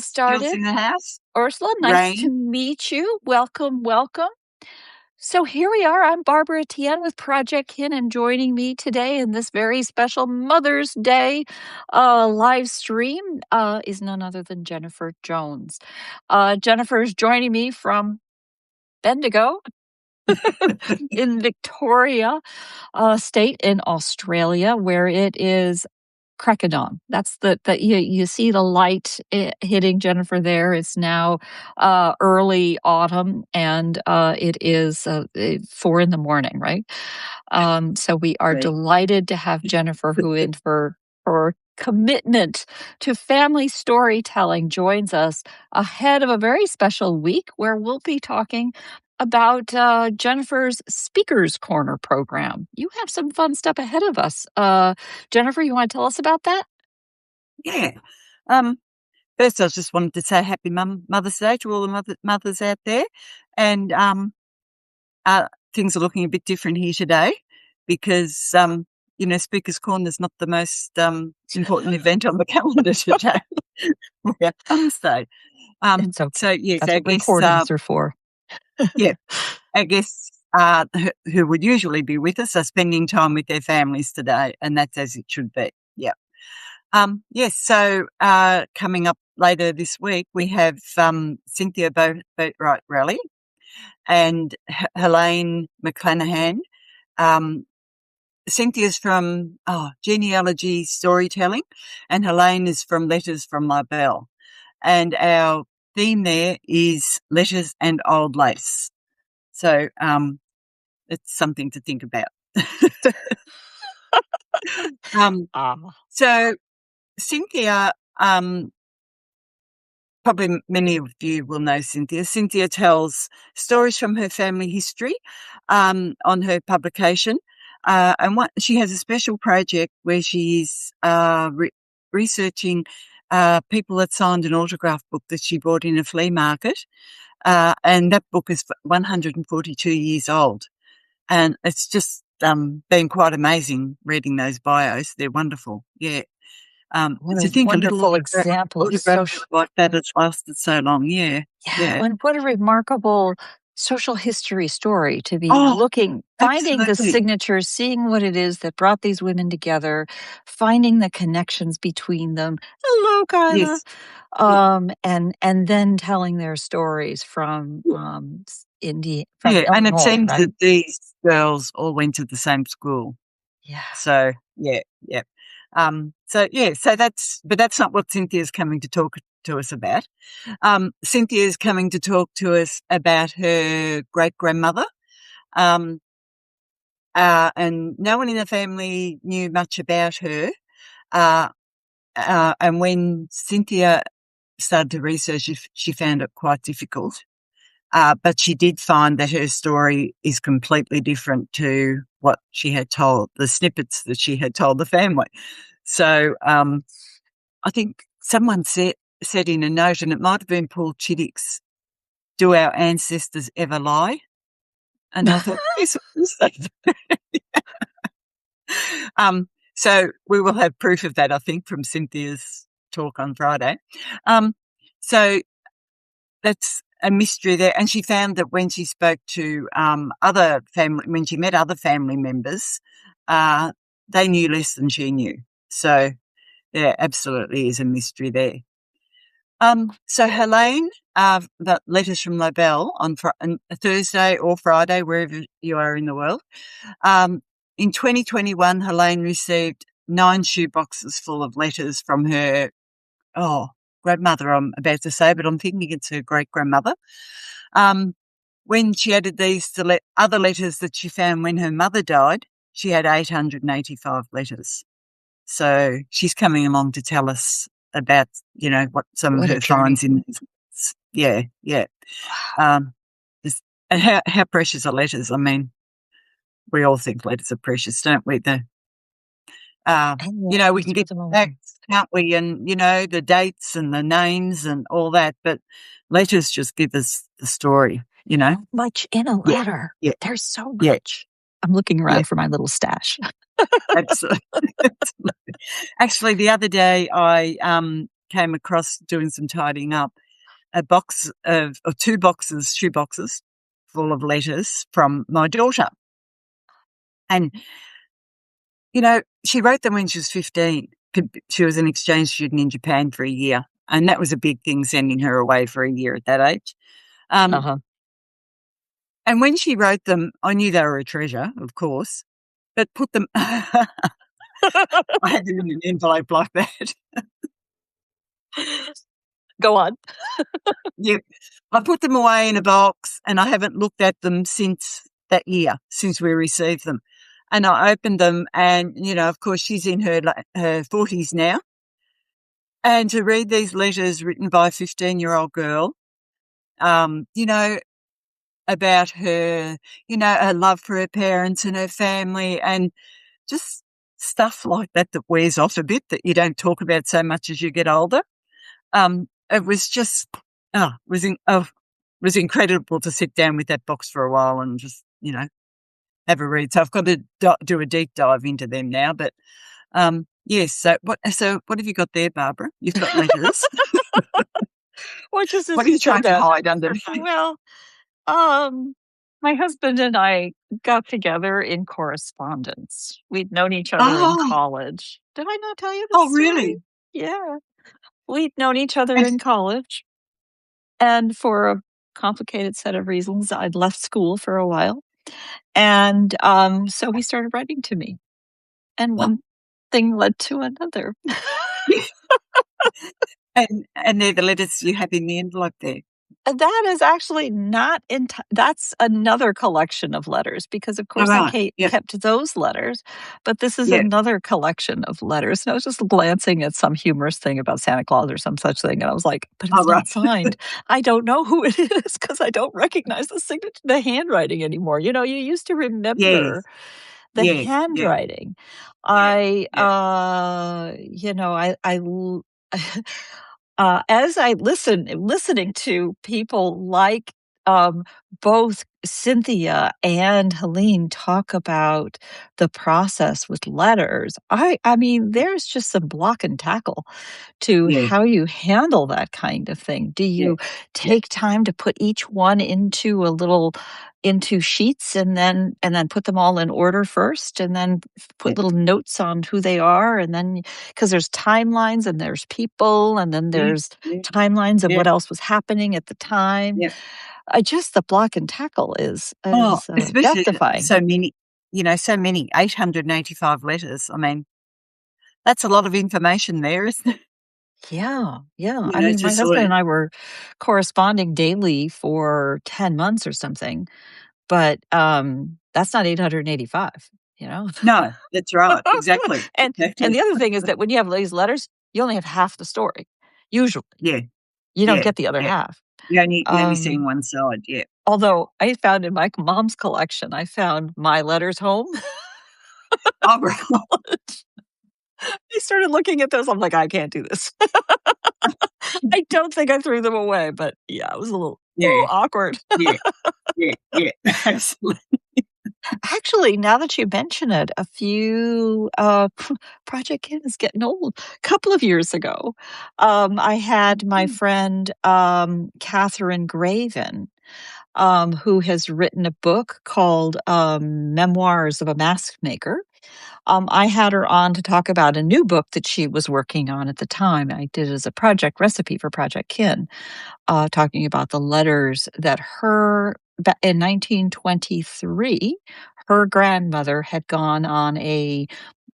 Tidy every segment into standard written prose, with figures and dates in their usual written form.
started. in the house. Ursula, nice to meet you. Welcome, welcome. So here we are. I'm Barbara Etienne with Project Kin, and joining me today in this very special Mother's Day live stream is none other than Jennifer Jones. Jennifer is joining me from Bendigo in Victoria State in Australia, where it is crack of dawn. That's you see the light hitting Jennifer there. It's now early autumn, and it is 4 a.m, right? So we are delighted to have Jennifer, who in her commitment to family storytelling joins us ahead of a very special week where we'll be talking about Jennifer's Speakers Corner program. You have some fun stuff ahead of us. Jennifer, you want to tell us about that? Yeah. First, I just wanted to say Happy Mother's Day to all the mothers out there. And things are looking a bit different here today because, Speakers Corner is not the most important event on the calendar today. Yeah, Mother's Day. It's okay. So, yes, that's what recordings are for. Yeah, I guess who would usually be with us are spending time with their families today, and that's as it should be. Yeah. Yes, so coming up later this week, we have Cynthia Boatright Raleigh and Helene McClanahan. Cynthia's from genealogy storytelling, and Helene is from Letters from My Belle. And our theme there is letters and old lace. So it's something to think about. So Cynthia, probably many of you will know Cynthia. Cynthia tells stories from her family history on her publication. And she has a special project where she's researching people that signed an autograph book that she bought in a flea market. And that book is 142 years old. And it's just been quite amazing reading those bios. They're wonderful. Yeah. What a wonderful example of social like that has lasted so long. Yeah. And what a remarkable social history story to be finding absolutely. The signatures, seeing what it is that brought these women together, finding the connections between them. Hello, Kyla. Yes. And then telling their stories from India. From Illinois, and it seems right? that these girls all went to the same school. Yeah. So yeah. So that's not what Cynthia's coming to talk to us about. Cynthia's coming to talk to us about her great-grandmother. And no one in the family knew much about her. And when Cynthia started to research, she found it quite difficult. But she did find that her story is completely different to what she had told, the snippets that she had told the family. So I think someone said in a note, and it might have been Paul Chittick's, "Do our ancestors ever lie?" And I thought, yes, so we will have proof of that, I think, from Cynthia's talk on Friday. So that's a mystery there. And she found that when she spoke to when she met other family members, they knew less than she knew. So there absolutely is a mystery there. So Helene, the Letters from My Belle on Thursday or Friday, wherever you are in the world. In 2021, Helene received 9 shoeboxes full of letters from her, grandmother, I'm about to say, but I'm thinking it's her great-grandmother. When she added these to other letters that she found when her mother died, she had 885 letters. So she's coming along to tell us about, what some of her finds in these. Yeah. And how precious are letters? I mean, we all think letters are precious, don't we? We can get facts, can't we? And, the dates and the names and all that, but letters just give us the story, Much in a letter. Yeah. There's so much. I'm looking around for my little stash. Absolutely. Actually, the other day I came across doing some tidying up a box of or two boxes, shoe boxes full of letters from my daughter. And, she wrote them when she was 15. She was an exchange student in Japan for a year, and that was a big thing, sending her away for a year at that age. Uh-huh. And when she wrote them, I knew they were a treasure, of course, but put them I had them in an envelope like that. Go on. Yep. I put them away in a box, and I haven't looked at them since that year, since we received them. And I opened them, and, of course, she's in her 40s now. And to read these letters written by a 15-year-old girl, about her, her love for her parents and her family, and just stuff like that wears off a bit, that you don't talk about so much as you get older. It was just, was incredible to sit down with that box for a while and just, have a read. So I've got to do a deep dive into them now. But yes. So what have you got there, Barbara? You've got letters. Well, just as What are you trying said to that, hide under? well, my husband and I got together in correspondence. We'd known each other in Oh, college. Did I not tell you this story? really? Yeah. We'd known each other in college. And for a complicated set of reasons, I'd left school for a while. And so he started writing to me. And one thing led to another. And they're the letters you have in the envelope there. That is actually not that's another collection of letters, because of course I Yep. kept those letters, but this is Yep. another collection of letters. And I was just glancing at some humorous thing about Santa Claus or some such thing, and I was like, but it's not signed. I don't know who it is, because I don't recognize the signature, the handwriting anymore. You used to remember Yes. the Yes. Yeah. handwriting. Yeah. I Yeah. as I listening to people like both Cynthia and Helene talk about the process with letters, I mean, there's just some block and tackle to Yeah. how you handle that kind of thing. Do Yeah. you take time to put each one into sheets, and then put them all in order first, and then Yeah. put little notes on who they are, and then, because there's timelines and there's people, and then Yeah. there's Yeah. timelines of Yeah. what else was happening at the time. Yeah. Just the block and tackle is Oh, especially death-defying. so many, 885 letters. I mean, that's a lot of information there, isn't it? Yeah, yeah. I mean, To my sort husband of, and I were corresponding daily for 10 months or something, but that's not 885, you know? no, that's right. Exactly. And Exactly. the other thing is that when you have these letters, you only have half the story, usually. Yeah. You don't Yeah. get the other Yeah. half. You're only seeing one side. Yeah. Although I found in my mom's collection, I found my letters home. Oh, right. I started looking at those, I'm like, "I can't do this." I don't think I threw them away, but yeah, it was a little Yeah. awkward. Yeah. Yeah. Yeah. Absolutely. Actually, now that you mention it, a few Project Kid is getting old. A couple of years ago, I had my friend Catherine Graven, who has written a book called Memoirs of a Mask Maker. I had her on to talk about a new book that she was working on at the time. I did it as a project recipe for Project Kin, talking about the letters that in 1923, her grandmother had gone on a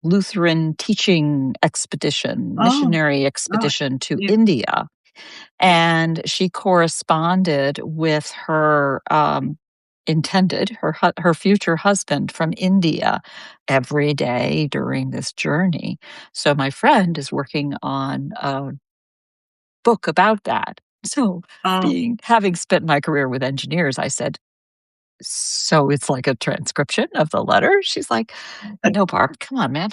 Lutheran teaching expedition, Oh, missionary right. expedition to Yeah. India. Yeah. And she corresponded with her her future husband from India every day during this journey. So my friend is working on a book about that. So Oh, having spent my career with engineers, I said, so it's like a transcription of the letter? She's like, no, Barb, come on, man.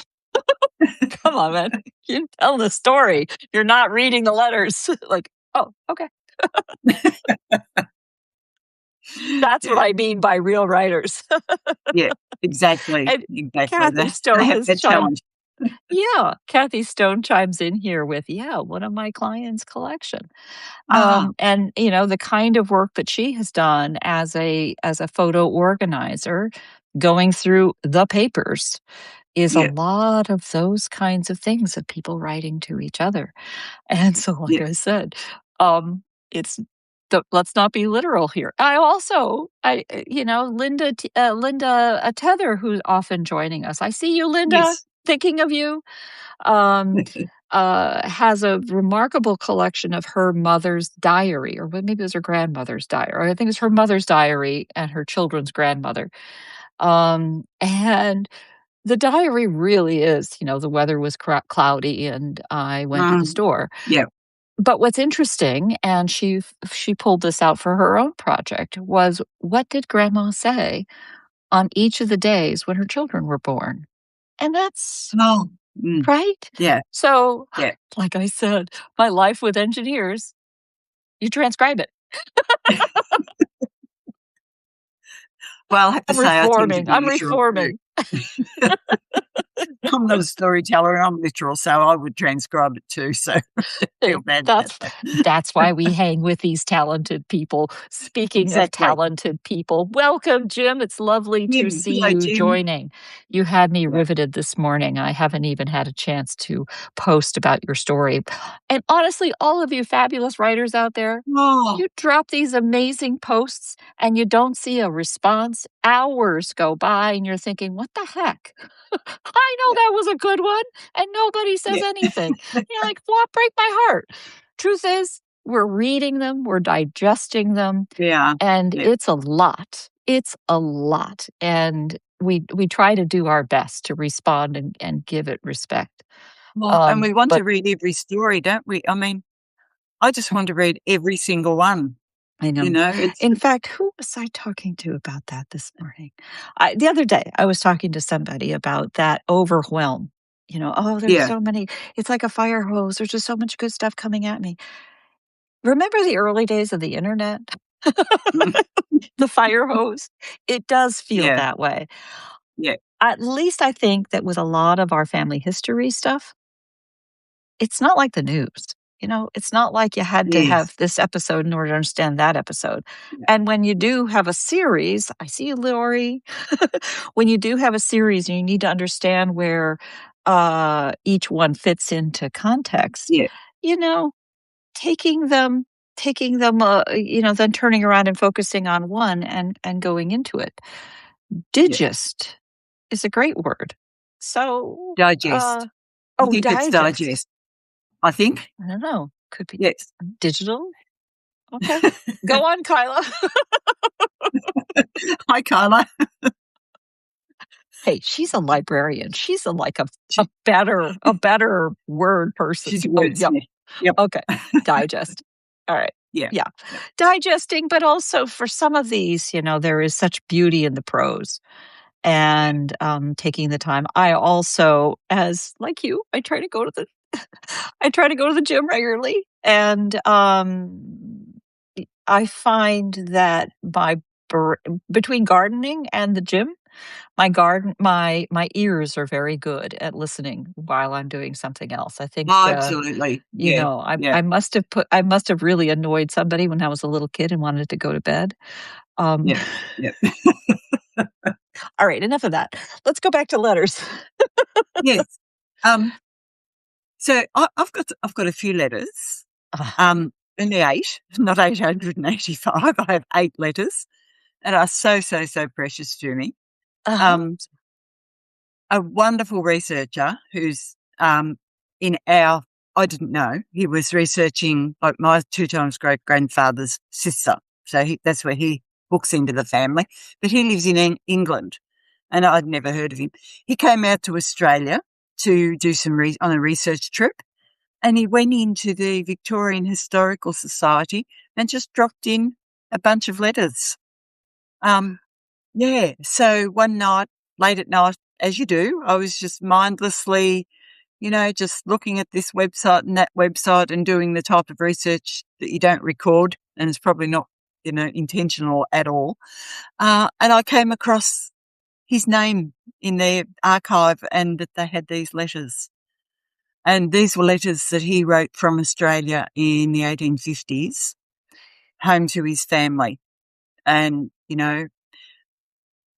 Come on, man. You tell the story. You're not reading the letters. Like, oh, okay. That's what yeah. I mean by real writers. Yeah. Exactly. And Exactly. Kathy They Stone have has that chimed challenge. Yeah, Kathy Stone chimes in here with, "Yeah, one of my clients' collection." Ah, And, the kind of work that she has done as a photo organizer, going through the papers is a yeah, lot of those kinds of things of people writing to each other. And so, like yeah. I said, it's let's not be literal here. I also, Linda Tether, who's often joining us. I see you, Linda. Yes. Thinking of you. Um, has a remarkable collection of her mother's diary, or maybe it was her grandmother's diary. Or I think it's her mother's diary and her children's grandmother. And the diary really is, the weather was cloudy and I went to the Mm, store. yeah. But what's interesting, and she pulled this out for her own project, was what did grandma say on each of the days when her children were born? And that's Oh, mm, right. yeah, So, yeah. like I said, my life with engineers, you transcribe it. Well, I have to I'm say I tend to reforming. be I'm literal too. reforming. I'm not a storyteller, and I'm literal, so I would transcribe it too, so feel Hey, bad about that's that. that's why we hang with these talented people. Speaking of Exactly. talented people, welcome, Jim. It's lovely to Jim. see Hello, you Jim. joining. You had me Yeah. riveted this morning. I haven't even had a chance to post about your story. And honestly, all of you fabulous writers out there, Oh, you drop these amazing posts and you don't see a response. Hours go by and you're thinking, what the heck? I know yeah, that was a good one, and nobody says yeah. anything. You're like, "What? Break my heart." Truth is, we're reading them, we're digesting them, Yeah, and yeah. it's a lot. It's a lot, and we try to do our best to respond and give it respect. Well, and we want But to read every story, don't we? I mean, I just want to read every single one, I know. it's In fact, who was I talking to about that this morning? The other day, I was talking to somebody about that overwhelm. Oh, there's yeah. so many. It's like a fire hose. There's just so much good stuff coming at me. Remember the early days of the internet? Mm, The fire hose? It does feel yeah, that way. yeah. At least I think that with a lot of our family history stuff, it's not like the news. It's not like you had to Yes. have this episode in order to understand that episode. Yeah, And when you yeah, do have a series, I see you, Lori. When you do have a series and you need to understand where each one fits into context, yeah, you know, taking them, then turning around and focusing on one and going into it. yeah. Digest is a great word. So, Digest. I oh, think it's digest. digest. I think. I don't know. Could be Yes. digital. Okay. Go on, Kyla. Hi, Carla. Hey, she's a librarian. She's like a She better word person. she's a Oh, yep. wordsmith. Yep. Okay. Digest. All right. Yeah. Yeah. Yep. Digesting, but also for some of these, there is such beauty in the prose Yeah. and taking the time. I also, as like you, I try to go to the gym regularly, and I find that between gardening and the gym, my ears are very good at listening while I'm doing something else. I think, Oh, absolutely. Yeah. Yeah. I must have really annoyed somebody when I was a little kid and wanted to go to bed. Um, Yeah. Yeah. all right, enough of that. Let's go back to letters. Yes. Um, so I've got a few letters. Ah, Only 8, not 885. I have 8 letters that are so, so, so precious to me. uh-huh, Um, a wonderful researcher who's, in our I didn't know, he was researching, like, my 2 times great-grandfather's sister, so that's where he hooks into the family, but he lives in England, and I'd never heard of him. He came out to Australia to do some on a research trip, and he went into the Victorian Historical Society and just dropped in a bunch of letters. Um, yeah, so one night, late at night, as you do, I was just mindlessly, just looking at this website and that website and doing the type of research that you don't record, and it's probably not, intentional at all. And I came across his name in their archive and that they had these letters. And these were letters that he wrote from Australia in the 1850s home to his family. And,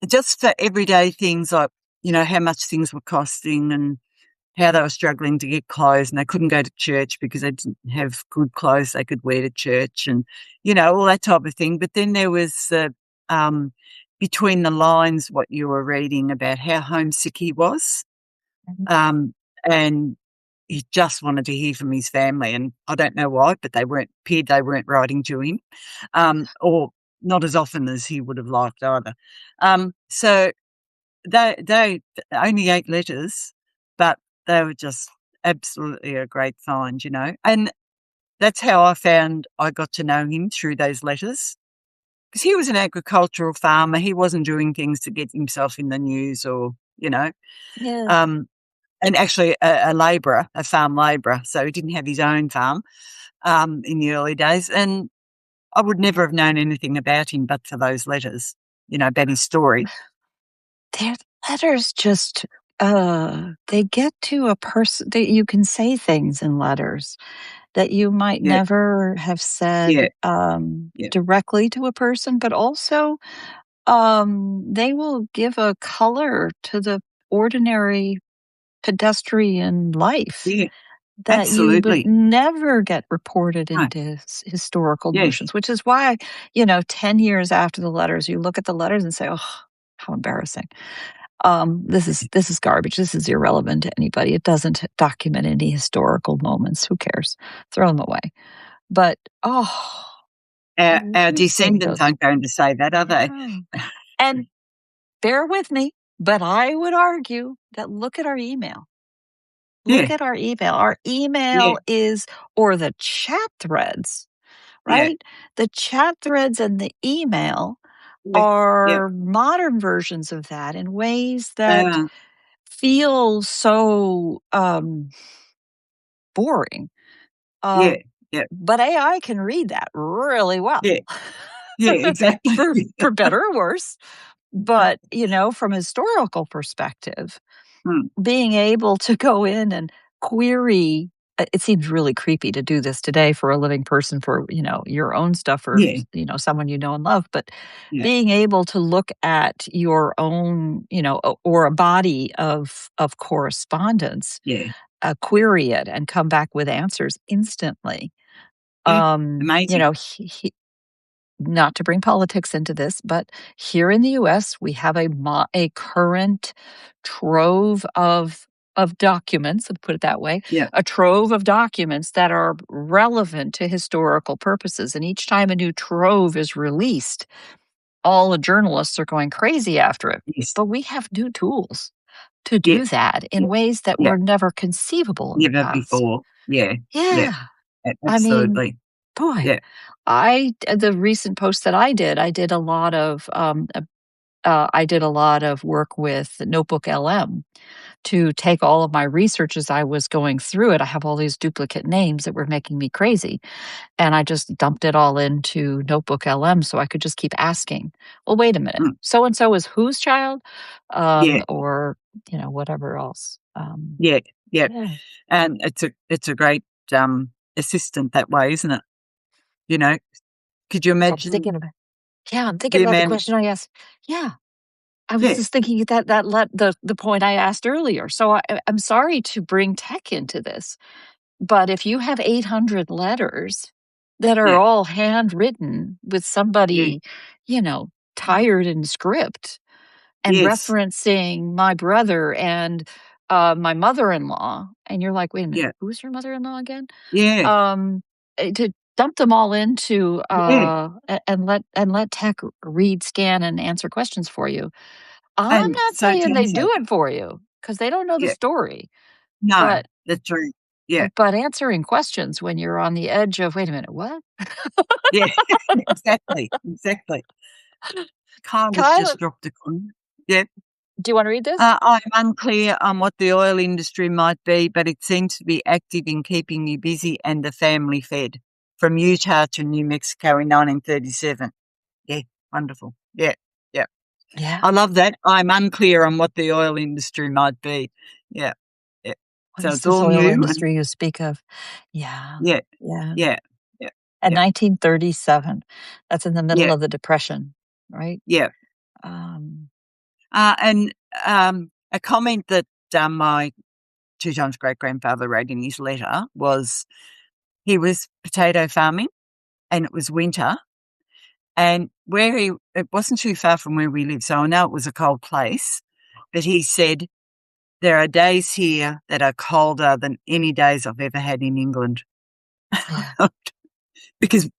just for everyday things like, how much things were costing and how they were struggling to get clothes and they couldn't go to church because they didn't have good clothes they could wear to church and, all that type of thing. But then there was between the lines what you were reading about how homesick he was. Mhm. And he just wanted to hear from his family. And I don't know why, but they weren't writing to him, or not as often as he would have liked either. So they only 8 letters, but they were just absolutely a great find, And that's how I got to know him, through those letters, because he was an agricultural farmer. He wasn't doing things to get himself in the news or, Yeah. and actually a labourer, a farm labourer. So he didn't have his own farm in the early days. And I would never have known anything about him but for those letters, about his story. Their letters just, they get to a person that you can say things in letters that you might Yeah, never have yeah, said, yeah, directly to a person, but also, they will give a color to the ordinary pedestrian life yeah, that you would absolutely. never get reported No, into historical yeah, notions, which is why, 10 years after the letters, you look at the letters and say, "Oh, how embarrassing." This is garbage. This is irrelevant to anybody. It doesn't document any historical moments. Who cares? Throw them away. But, our reading descendants those. aren't going to say that, are they? Yeah. And bear with me, but I would argue that look at our email. Yeah, Look at our email. Our yeah, email is, or the chat threads, yeah, right? The chat threads and the email yeah, yeah, are modern versions of that in ways that uh, feel so, boring. Uh, yeah, yeah, but AI can read that really well, yeah, yeah, exactly. for better or worse. But, from a historical perspective, Mm, being able to go in and query, it seems really creepy to do this today for a living person, for, your own stuff, or, yeah, someone you know and love, but yeah, being able to look at your own, or a body of correspondence, yeah, query it and come back with answers instantly. yeah, amazing. He, not to bring politics into this, but here in the US, we have a current trove of documents, let's put it that way, Yeah, a trove of documents that are relevant to historical purposes. And each time a new trove is released, all the journalists are going crazy after it. yes, But we have new tools to yeah, do that yeah, in ways that yeah, were never conceivable in the never past. before. Yeah, yeah, Yeah. I mean, absolutely. boy, Yeah, the recent post that I did a lot of, I did a lot of work with Notebook LM to take all of my research as I was going through it. I have all these duplicate names that were making me crazy, and I just dumped it all into Notebook LM so I could just keep asking, "Well, wait a minute, mm, so and so is whose child?" yeah, Or, whatever else. yeah, yeah. Yeah. And it's a great assistant that way, isn't it? You know, could you I'm imagine thinking about Yeah, I'm thinking the about the amount? question I asked. Yeah. I was Yeah, just thinking that let the point I asked earlier. So I'm sorry to bring tech into this, but if you have 800 letters that are yeah, all handwritten with yeah, somebody, you know, tired in script and yes, referencing my brother and my mother-in-law, and you're like, wait a minute, yeah, who's your mother-in-law again? yeah, To dump them all into yeah. and let tech read, scan, and answer questions for you. I'm And not so saying they Jennifer, do it for you because they don't know the yeah, story, no, but that's true. Yeah, answering questions when you're on the edge of, "Wait a minute, what?" yeah, exactly, exactly. Kind of Kyla, just dropped a coin. Yeah. do you wanna read this? I'm unclear on what the oil industry might be, but it seems to be active in keeping me busy and the family fed. From Utah to New Mexico in 1937. Yeah, wonderful. Yeah, yeah. Yeah. I love that. I'm unclear on what the oil industry might be. Yeah. Yeah. What So is it's this all oil new and industry you speak of? Yeah. yeah, Yeah. yeah, yeah, And yeah, 1937. That's in the middle yeah, of the Depression, right? yeah. Um, And a comment that my two times great grandfather wrote in his letter was he was potato farming and it was winter. And it wasn't too far from where we live, so I know it was a cold place. But he said, there are days here that are colder than any days I've ever had in England. yeah. Because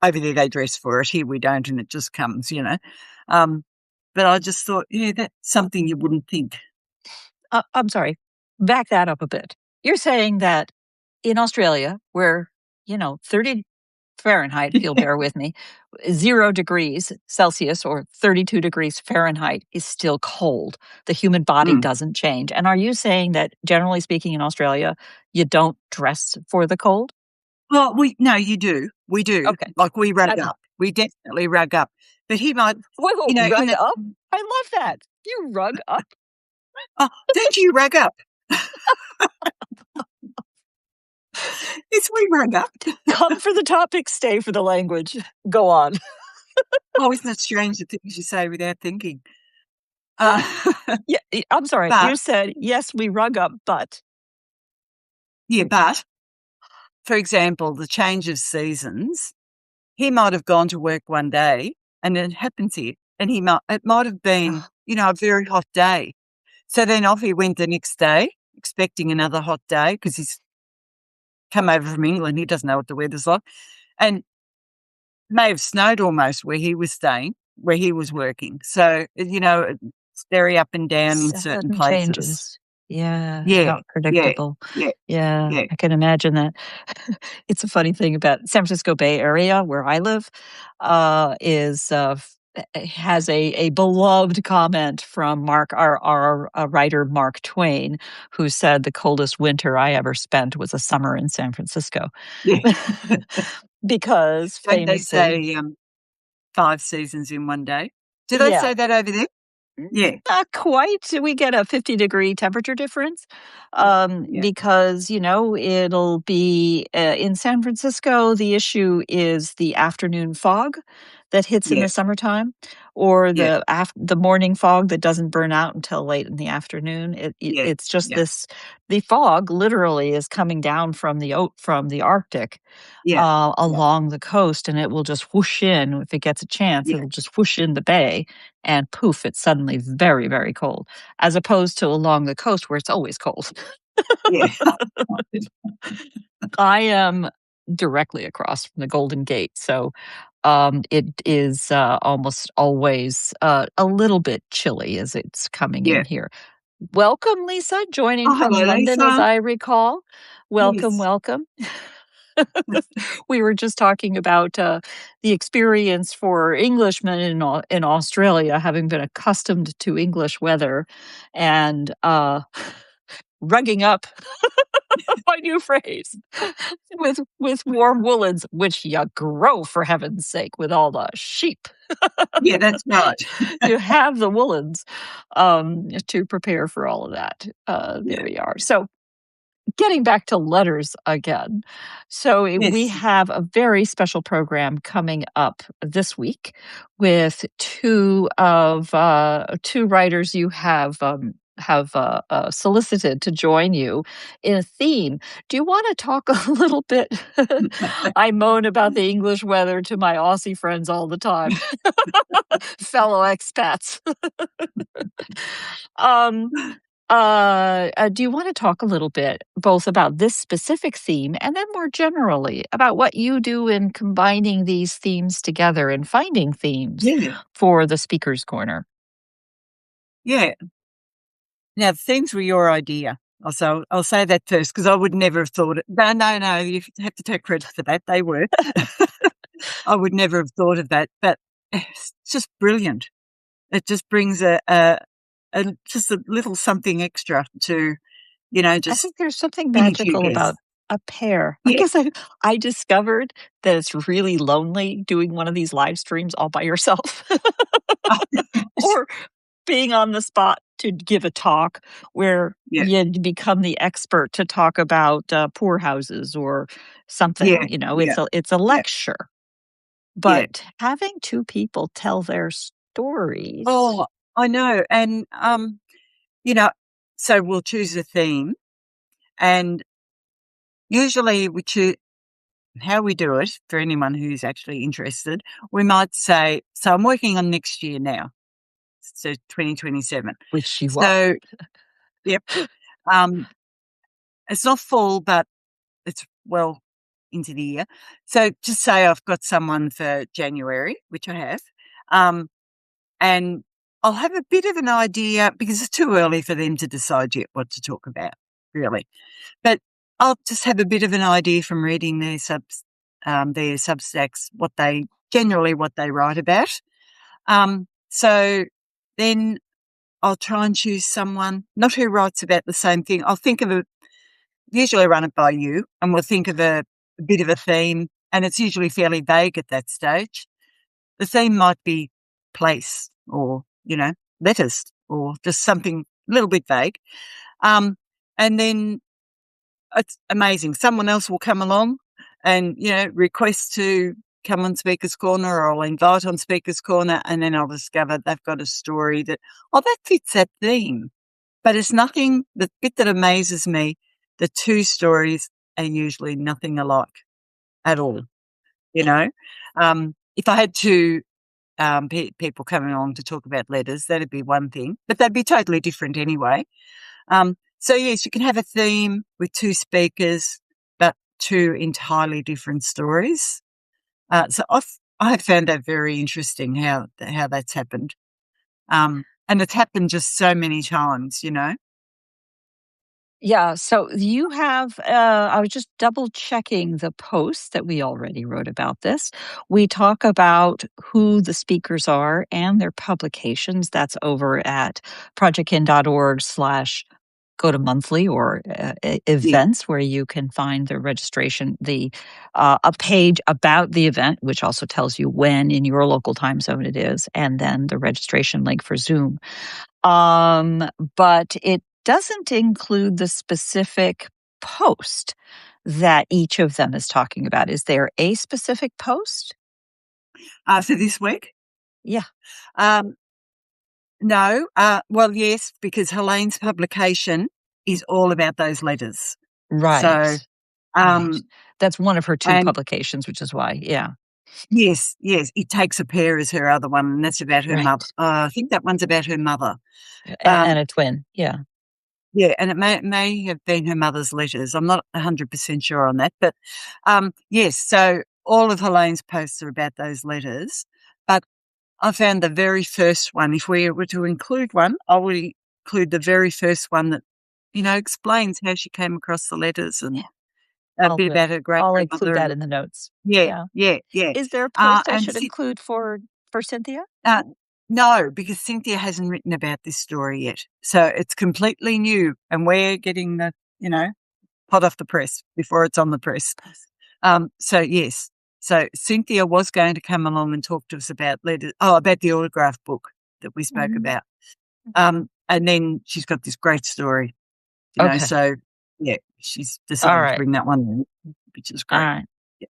over there they dress for it, here we don't, and it just comes, Um, but I just thought, yeah, that's something you wouldn't think. I'm sorry. Back that up a bit. You're saying that in Australia, where, 30 Fahrenheit, if you'll bear with me, 0 degrees Celsius or 32 degrees Fahrenheit is still cold. The human body Mm. doesn't change. And are you saying that, generally speaking, in Australia, you don't dress for the cold? Well, no, you do. We do. Okay. Like we rug That's up. We definitely rug up. But he might, whoa, in rug a, up. I love that. You rug up. oh, don't you rug up? Yes, we rug up. Come for the topic, stay for the language. Go on. Oh, isn't it strange the things you say without thinking? Uh, Yeah, I'm sorry. but You said, yes, we rug up, but. yeah, but for example, the change of seasons, he might have gone to work one day and it happens here. And it might have been, Oh, a very hot day. So then off he went the next day, expecting another hot day because he's come over from England. He doesn't know what the weather's like. And may have snowed almost where he was staying, where he was working. So, it's very up and down in certain sudden places. changes. Yeah, Yeah, not yeah, predictable. yeah, Yeah, yeah, I can imagine that. It's a funny thing about San Francisco Bay Area where I live, is has a beloved comment from our writer Mark Twain, who said the coldest winter I ever spent was a summer in San Francisco, yeah. because Don't they famously, say 5 seasons in one day? Do they yeah. say that over there? Yeah, Not quite. We get a 50-degree temperature difference, yeah, because, it'll be in San Francisco, the issue is the afternoon fog that hits in yeah, the summertime, or yeah, the morning fog that doesn't burn out until late in the afternoon. yeah, It's just yeah, the fog literally is coming down from the Arctic, yeah, yeah, along the coast, and it will just whoosh in. If it gets a chance, yeah, it'll just whoosh in the bay, and poof, it's suddenly very, very cold, as opposed to along the coast where it's always cold. yeah. I am directly across from the Golden Gate, so it is almost always a little bit chilly as it's coming in Yeah. here. Welcome, Lisa, joining Oh, from hello, London, as Lisa. I recall. Welcome, Yes. welcome. We were just talking about the experience for Englishmen in Australia, having been accustomed to English weather, and rugging up, my new phrase, with warm woolens, which you grow for heaven's sake with all the sheep. Yeah, that's right. You have the woolens to prepare for all of that. There Yeah. we are. So, getting back to letters again. So we Yes. have a very special program coming up this week with two writers you have solicited to join you in a theme. Do you want to talk a little bit? I moan about the English weather to my Aussie friends all the time, fellow expats. um, do you want to talk a little bit both about this specific theme and then more generally about what you do in combining these themes together and finding themes Yeah. for the Speaker's Corner? Yeah. Now, the themes were your idea. Also, I'll say that first because I would never have thought it. No, no, no. You have to take credit for that. They were. I would never have thought of that, but it's just brilliant. It just brings just a little something extra to, I just think there's something any two magical about guests. a pair. I Yeah. guess I discovered that it's really lonely doing one of these live streams all by yourself. or being on the spot to give a talk where Yeah, you become the expert to talk about poorhouses or something. yeah, It's yeah, a yeah, lecture, yeah. but having two people tell their stories. Oh, I know, and, you know, so we'll choose a theme, and usually we choose how we do it for anyone who's actually interested, we might say, so I'm working on next year now, so 2027. Which you are. So, yep, um, it's not full, but it's well into the year. So just say I've got someone for January, which I have, um, and I'll have a bit of an idea because it's too early for them to decide yet what to talk about, really. But I'll just have a bit of an idea from reading their Substacks, what they write about. So then I'll try and choose someone, not who writes about the same thing. I'll think of usually run it by you, and we'll think of a bit of a theme, and it's usually fairly vague at that stage. The theme might be place or, letters or just something a little bit vague. And then it's amazing. Someone else will come along and, request to come on Speaker's Corner, or I'll invite on Speaker's Corner, and then I'll discover they've got a story that fits that theme. But it's nothing, the bit that amazes me, the two stories are usually nothing alike at all, you know. If I had two people coming along to talk about letters, that'd be one thing, but they'd be totally different anyway. So yes, you can have a theme with two speakers, but two entirely different stories. So I have found that very interesting how that's happened. And it's happened just so many times, Yeah, so you have, I was just double checking the post that we already wrote about this. We talk about who the speakers are and their publications. That's over at projectkin.org/, go to monthly or Yeah, events, where you can find the registration, a page about the event, which also tells you when in your local time zone it is, and then the registration link for Zoom. But it doesn't include the specific post that each of them is talking about. Is there a specific post? for this week. Yeah. Um, no, well, yes, because Helene's publication is all about those letters. So, Right. Right. um, That's one of her two and publications, which is why. Yeah. yes, yes, It Takes a Pair is her other one, and that's about her mother. Right. I think that one's about her mother. And Um, a twin. Yeah. yeah, and it may have been her mother's letters. I'm not 100% sure on that, but yes. So all of Helene's posts are about those letters, but I found the very first one. If we were to include one, I would include the very first one that explains how she came across the letters and Yeah. a bit about her great I'll include grandmother. that And in the notes. yeah, Yeah. yeah, yeah. Is there a post I And should include for Cynthia? Uh, no, because Cynthia hasn't written about this story yet. So it's completely new, and we're getting the, hot off the press before it's on the press. So yes. So Cynthia was going to come along and talk to us about about the autograph book that we spoke Mhm. about. And then she's got this great story, Okay. so yeah, she's All decided to right. bring that one in, which is All great. right. Yeah.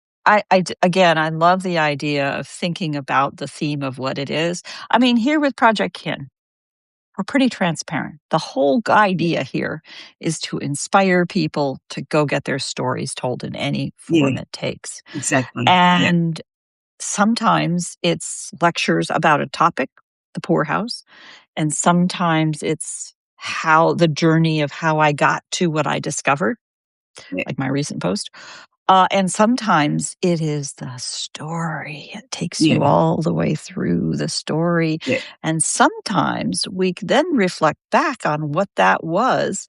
Again, I love the idea of thinking about the theme of what it is. I mean, here with Project Kin, we're pretty transparent. The whole idea here is to inspire people to go get their stories told in any Yeah, form it takes. exactly. Yeah, And sometimes it's lectures about a topic, the poorhouse, and sometimes it's how the journey of how I got to what I discovered, yeah, like my recent post. And sometimes it is the story. It takes you yeah, all the way through the story. yeah, And sometimes we then reflect back on what that was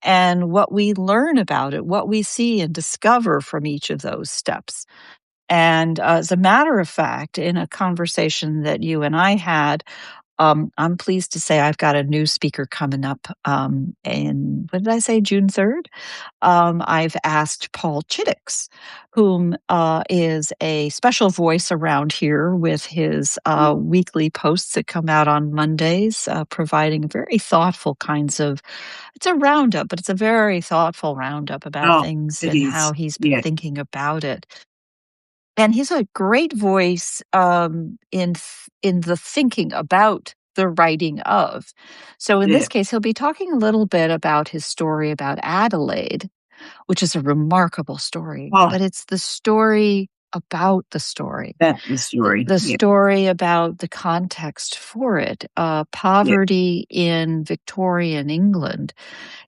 and what we learn about it, what we see and discover from each of those steps. And as a matter of fact, in a conversation that you and I had, I'm pleased to say I've got a new speaker coming up in, what did I say, June 3rd? I've asked Paul Chiddix, whom is a special voice around here with his weekly posts that come out on Mondays, providing very thoughtful kinds of, it's a roundup, but it's a very thoughtful roundup about Oh, things it and is. how he's been Yeah, thinking about it. And he's a great voice in the thinking about the writing of. So in yeah. this case, he'll be talking a little bit about his story about Adelaide, which is a remarkable story, Oh, but it's the story about the story. that's the story. The Yeah, story about the context for it. yeah, Poverty in Victorian England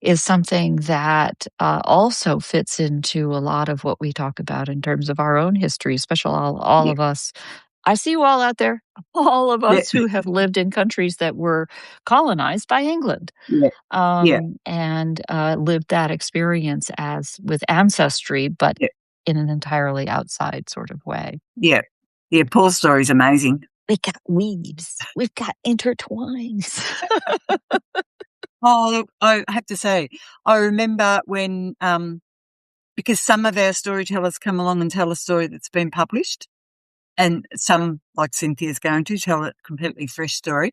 is something that also fits into a lot of what we talk about in terms of our own history, especially all yeah, of us. I see you all out there, all of yeah, us who have lived in countries that were colonized by England, yeah, yeah, and lived that experience as with ancestry, but yeah, in an entirely outside sort of way. yeah. Yeah, Paul's story is amazing. We got weaves, we've got intertwines. Oh, look, I have to say, I remember when, because some of our storytellers come along and tell a story that's been published, and some, like Cynthia's going to, tell a completely fresh story.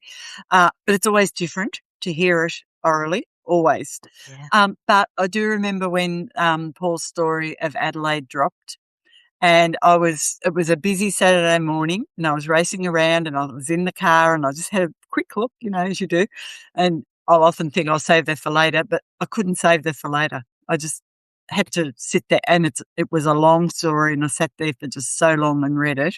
But it's always different to hear it orally, always. Yeah. But I do remember when Paul's story of Adelaide dropped, and it was a busy Saturday morning, and I was racing around, and I was in the car, and I just had a quick look, as you do. And I'll often think I'll save that for later, but I couldn't save that for later. I just had to sit there, and it was a long story, and I sat there for just so long and read it.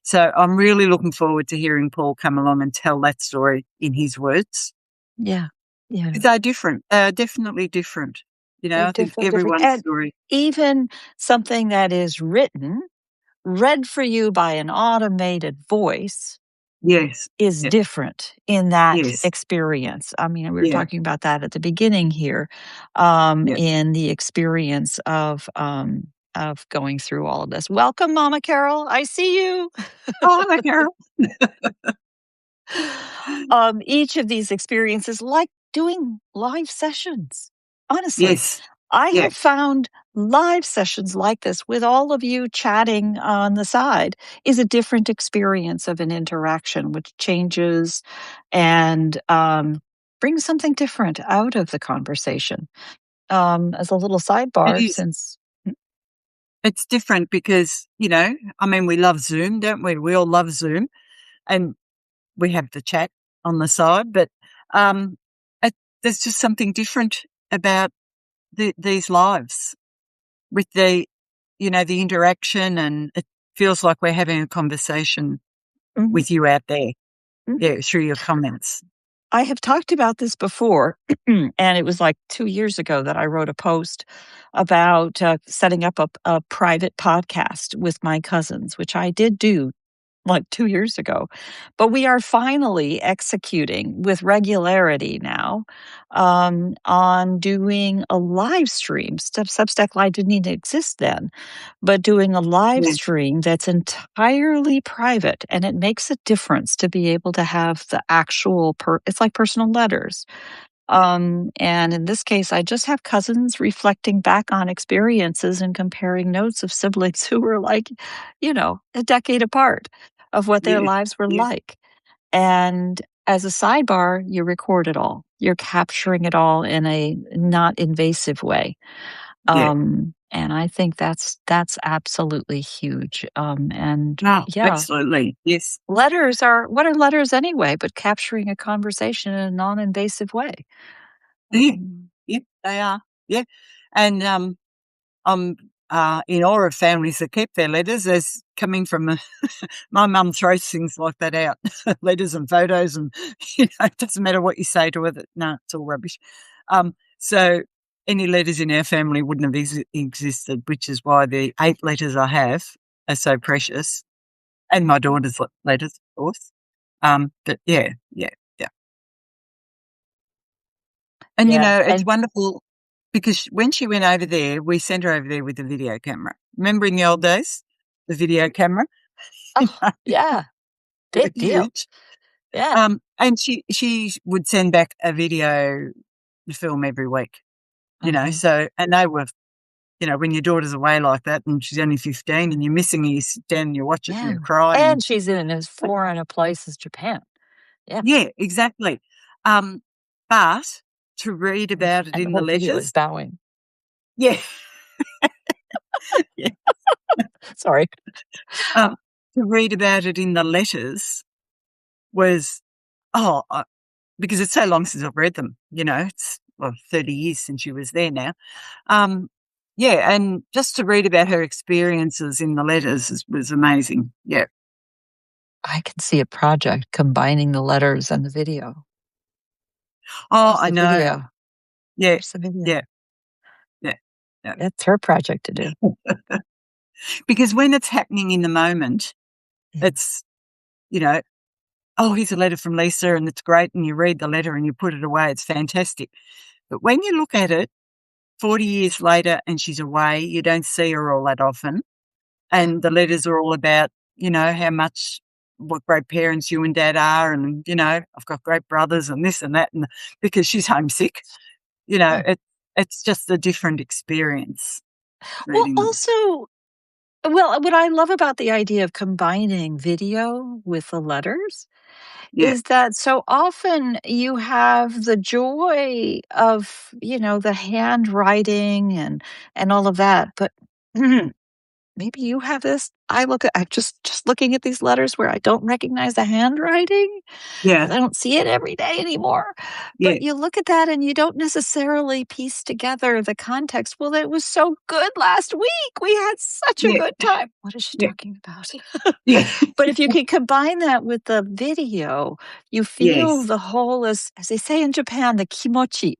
So I'm really looking forward to hearing Paul come along and tell that story in his words. Yeah. Yeah. 'Cause they're different. They're definitely different. They're I think definitely different. everyone's And story. even something that is written, read for you by an automated voice Yes. is Yeah. different in that Yes. experience. I mean, we were Yeah. talking about that at the beginning here, Yeah. in the experience of going through all of this. Welcome, Mama Carol. I see you. Oh, hello, Carol. Each of these experiences, like doing live sessions. Honestly, Yes. I Yeah. have found live sessions like this with all of you chatting on the side is a different experience of an interaction, which changes and brings something different out of the conversation. As a little It sidebar, is. since It's different because, I mean, we love Zoom, don't we? We all love Zoom, and we have the chat on the side, but um, it, there's just something different about these lives with the interaction, and it feels like we're having a conversation Mhm, with you out there, mhm. yeah, through your comments. I have talked about this before, and it was like 2 years ago that I wrote a post about setting up a private podcast with my cousins, which I did do like 2 years ago. But we are finally executing with regularity now on doing a live stream. Substack Live didn't even exist then, but doing a live Yeah, stream that's entirely private. And it makes a difference to be able to have the actual, it's like personal letters. And in this case, I just have cousins reflecting back on experiences and comparing notes of siblings who were like, a decade apart of what their yeah, lives were yeah, like. And as a sidebar, you record it all. You're capturing it all in a not invasive way. yeah. And I think that's absolutely huge. And No, yeah, absolutely. Yes. letters are what are letters anyway, but capturing a conversation in a non-invasive way. Yeah, Um, yeah, they are. Yeah. And I'm in awe of families that keep their letters as coming from my mum throws things like that out, letters and photos, and it doesn't matter what you say to her. No, it's all rubbish. So any letters in our family wouldn't have existed, which is why the 8 letters I have are so precious, and my daughter's letters, of course. But yeah, yeah, yeah. And yeah, it's and wonderful because when she went over there, we sent her over there with a video camera. Remember in the old days, the video camera? You oh know, yeah, they were big deal. huge. Yeah. And she would send back a video film every week, Uh-huh. so, and they were, when your daughter's away like that and she's only 15 and you're missing her, you sit down and you watch it and Yeah. you cry And and she's in as foreign a place as Japan. Yeah. yeah, exactly. Um, but to read about it And the in the whole video is letters, bowing. yeah, yeah, Sorry. um, to read about it in the letters was, oh, because it's so long since I've read them, it's, well, 30 years since she was there now. Um, yeah, and just to read about her experiences in the letters was amazing. Yeah. I can see a project combining the letters and the video. Oh, Where's I the know. video? Yeah, Where's the video? yeah, yeah, yeah. That's her project to do. Because when it's happening in the moment, Yeah. it's, you know, oh, here's a letter from Lisa and it's great, and you read the letter and you put it away. It's fantastic. But when you look at it 40 years later and she's away, you don't see her all that often. Yeah. And the letters are all about, how much, what great parents you and dad are. And, I've got great brothers and this and that. And because she's homesick, Yeah. it's just a different experience Well, reading them. also, what I love about the idea of combining video with the letters Yeah. is that so often you have the joy of, the handwriting and all of that, but maybe you have this. I'm just looking at these letters where I don't recognize the handwriting Yeah. 'cause I don't see it every day anymore. Yeah. But you look at that and you don't necessarily piece together the context. "Well, it was so good last week. We had such a Yeah. good time." What is she Yeah. talking about? Yeah. But if you can combine that with the video, you feel Yes. the whole, as they say in Japan, the kimochi,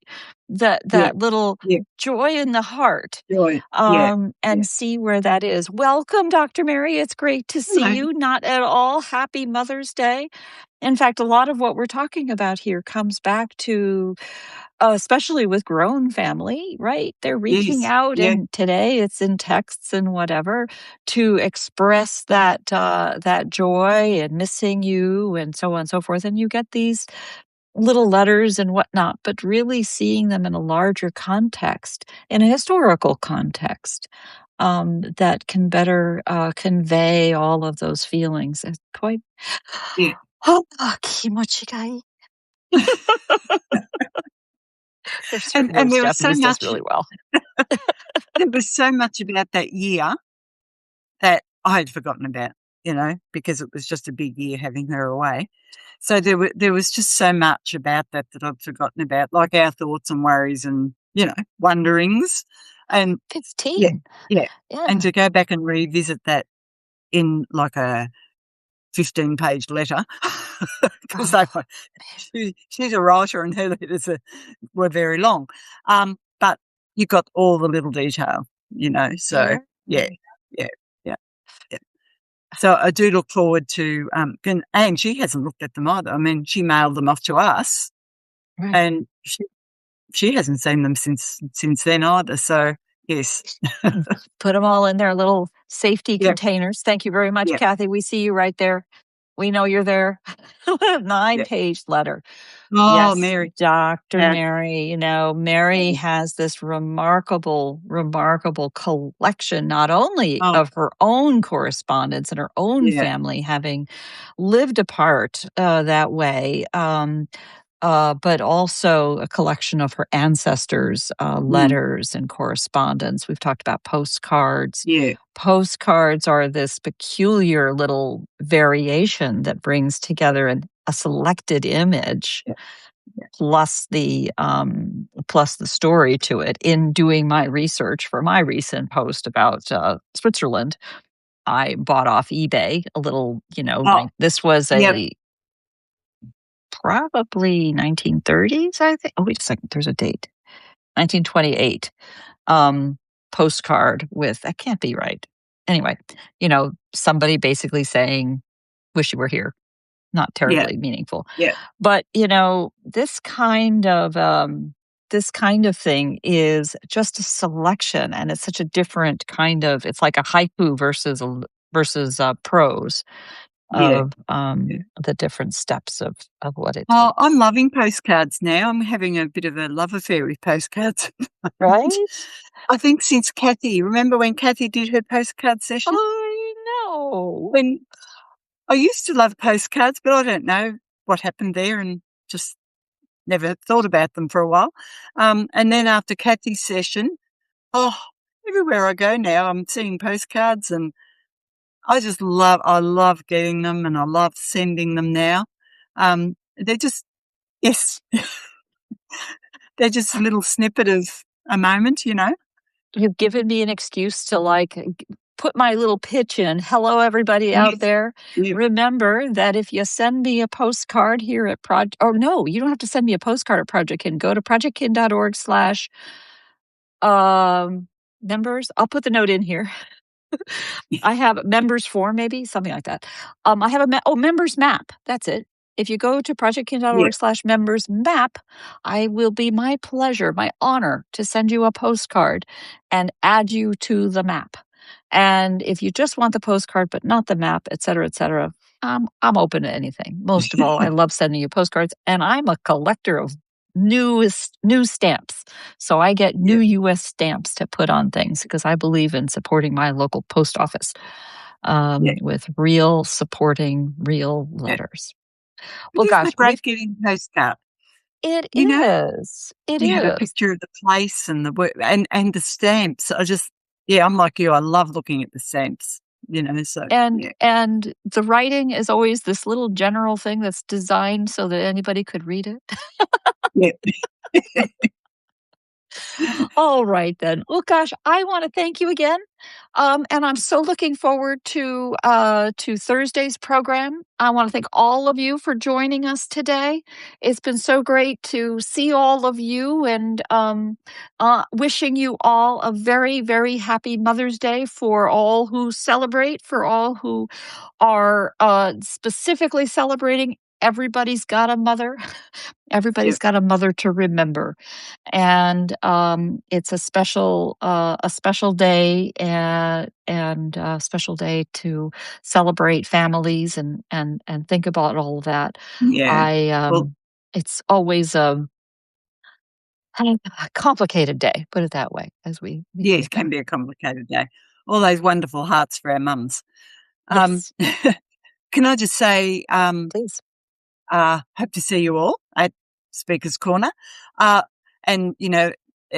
that Yeah. that little Yeah. joy in the heart, Joy. Yeah. Yeah. and see where that is. Welcome, Dr. Mary. It's great to see Hello. you. Not at all. Happy Mother's Day. In fact, a lot of what we're talking about here comes back to, especially with grown family, right? They're reaching Yes. out, Yeah. and today it's in texts and whatever to express that joy and missing you and so on and so forth. And you get these little letters and whatnot, but really seeing them in a larger context, in a historical context, that can better convey all of those feelings. It's quite Yeah. kimochi ga ii. There's certain And words Japanese does really well. there was so much about that year that I had forgotten about, because it was just a big year having her away. So there was just so much about that I'd forgotten about, like our thoughts and worries and, wonderings. And yeah, 15. yeah. And Yeah. to go back and revisit that in like a 15-page letter, because Oh, she's a writer and her letters were very long. But you got all the little detail, so yeah. yeah, yeah, yeah, yeah. So I do look forward to, and she hasn't looked at them either. I mean, she mailed them off to us, Right. and she hasn't seen them since then either. So yes, Put them all in their little safety yeah, containers. Thank you very much, yeah, Kathy. We see you right there. We know you're there. yeah. 9-page letter. Oh, Yes, Mary, Dr. yeah, Mary. Mary has this remarkable, remarkable collection, not only oh, of her own correspondence and her own yeah, family having lived apart that way, but also a collection of her ancestors' mm, letters and correspondence. We've talked about postcards. yeah, Postcards are this peculiar little variation that brings together a selected image yeah, yeah, plus the story to it. In doing my research for my recent post about Switzerland, I bought off eBay a little, oh, this was yeah, a probably 1930s, I think. Oh, wait a second, there's a date. 1928 um, postcard with, that can't be right. Anyway, somebody basically saying, "Wish you were here." Not yeah, terribly meaningful. yeah, But, this kind of thing is just a selection, and it's such a different kind of, it's like a haiku versus prose. Yeah. of Yeah. the different steps of what it Oh, takes. I'm loving postcards now. I'm having a bit of a love affair with postcards at the moment. Right? I think since Kathy, remember when Kathy did her postcard session? I know. When I used to love postcards, but I don't know what happened there and just never thought about them for a while. And then after Kathy's session, oh, everywhere I go now, I'm seeing postcards and I love getting them and I love sending them now. They're just, yes, they're just a little snippet of a moment, you know? You've given me an excuse to put my little pitch in. Hello, everybody out Yes. there. Yeah. Remember that if you send me a postcard here at Project, or no, you don't have to send me a postcard at Project Kin. Go to projectkin.org/, members. I'll put the note in here. I have members form, maybe something like that. I have members map. That's it. If you go to Yeah. projectkin.org/members map, I will be my pleasure, my honor to send you a postcard and add you to the map. And if you just want the postcard but not the map, et cetera, I'm open to anything. Most of all, I love sending you postcards, and I'm a collector of new stamps. So I get Yeah. new U.S. stamps to put on things because I believe in supporting my local post office Yeah. with real supporting real Yeah. letters. But Well, isn't gosh, it great getting a postcard? it You know, is. It you have a is. picture of the place and the work and the stamps. Yeah, I'm like you. I love looking at the stamps, you know, so yeah. And the writing is always this little general thing that's designed so that anybody could read it. Yeah. All right then. Well, gosh, I want to thank you again, and I'm so looking forward to Thursday's program. I want to thank all of you for joining us today. It's been so great to see all of you, and wishing you all a very, very happy Mother's Day for all who celebrate, for all who are specifically celebrating. Everybody's got a mother. Yeah. Everybody's got a mother to remember, and it's a special day, and a special day to celebrate families and think about all of that. Yeah. I Well, It's always a complicated day, put it that way, as we yeah, it think can back. be a complicated day. All those wonderful hearts for our mums. Um, Yes, can I just say, please. hope to see you all at Speaker's Corner. Uh, and, you know,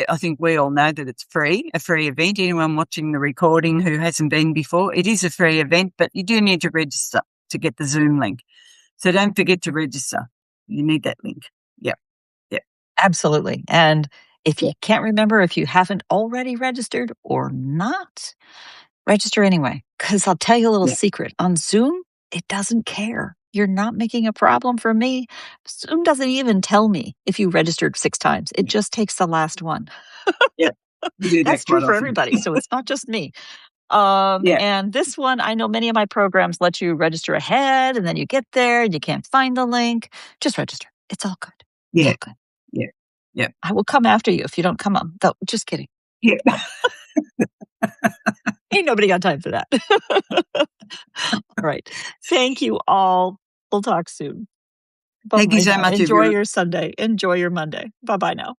I think we all know that it's free, a free event. Anyone watching the recording who hasn't been before, it is a free event, but you do need to register to get the Zoom link. So don't forget to register. You need that link. Yep. Yep. Absolutely. And if you Yep. can't remember if you haven't already registered or not, register anyway, because I'll tell you a little Yep. secret. On Zoom, it doesn't care. You're not making a problem for me. Zoom doesn't even tell me if you registered 6 times. It just takes the last one. Yep. We do that That's true quite for often. everybody, so it's not just me. Yeah. And this one, I know many of my programs let you register ahead, and then you get there and you can't find the link. Just register. It's all good. It's Yeah. all good. Yeah. Yeah. I will come after you if you don't come on. Though, just kidding. Yeah. Ain't nobody got time for that. All right. Thank you all. We'll talk soon. Thank you Bye-bye so now. much, Enjoy everyone. your Sunday. Enjoy your Monday. Bye-bye now.